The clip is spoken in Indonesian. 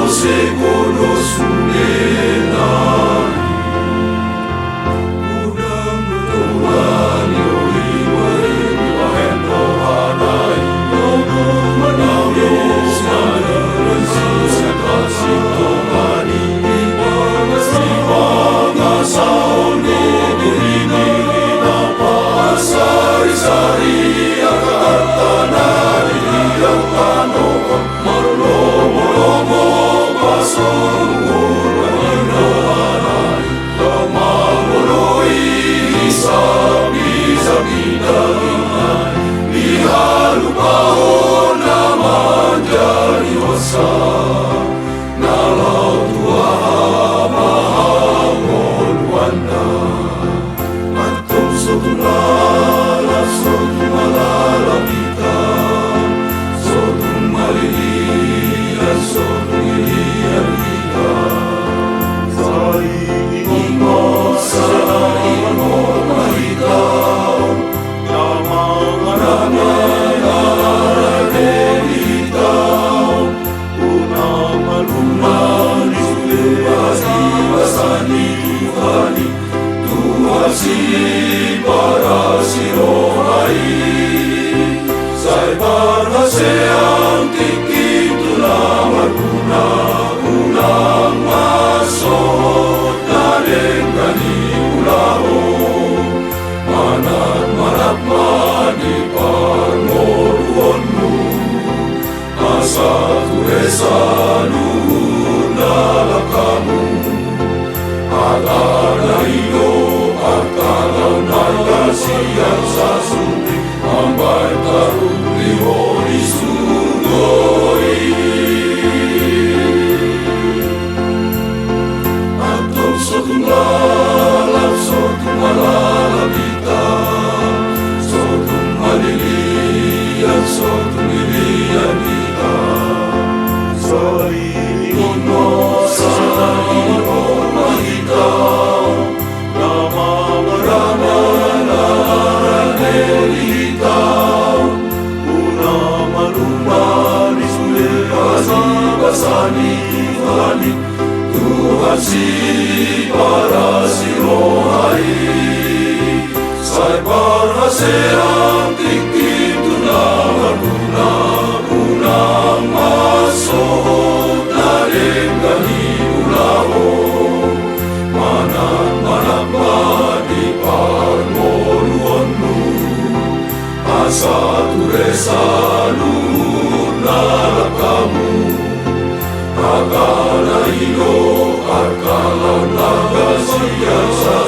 segundo sumenari udang tuhan yoi wahen rohanai menauyo sanaran kasih Tuhani ibangasaon diri sari-sari akatanari yang kanoon marlomo pasungul kaninohanay tamamuloi sabi-sabi-daginay ihalupahon naman jari hosa nalau tua mahangol wanda matum sotunala sotumalala kita sotumalilian sotumilian kita sa imo mahitaw namangaranaran delitaw unang malunan ibasi-basani Tuhani Tuhasi para sirohai say parhaseang tikim tulang unang masot nalenggani ulaho manat marapman ipangoruonmu asa turesanu nalakamu Atanayo at kalaw nagkasiyang sa suntik ambay karuliho isugoy atong sotumlalap sotumalalabita sotumalilian sotumilian kita sa ingon mo sa iyo mahitaw na mangaranaran delitaw una maluman basani Tuhani Tuhan si para sirohai say parhaseang tikim tunangan unang masot nalenggani ulaho manat di parmoluonmu asa turesanu nalakamu akala ilo at kalaw nagasiyan sa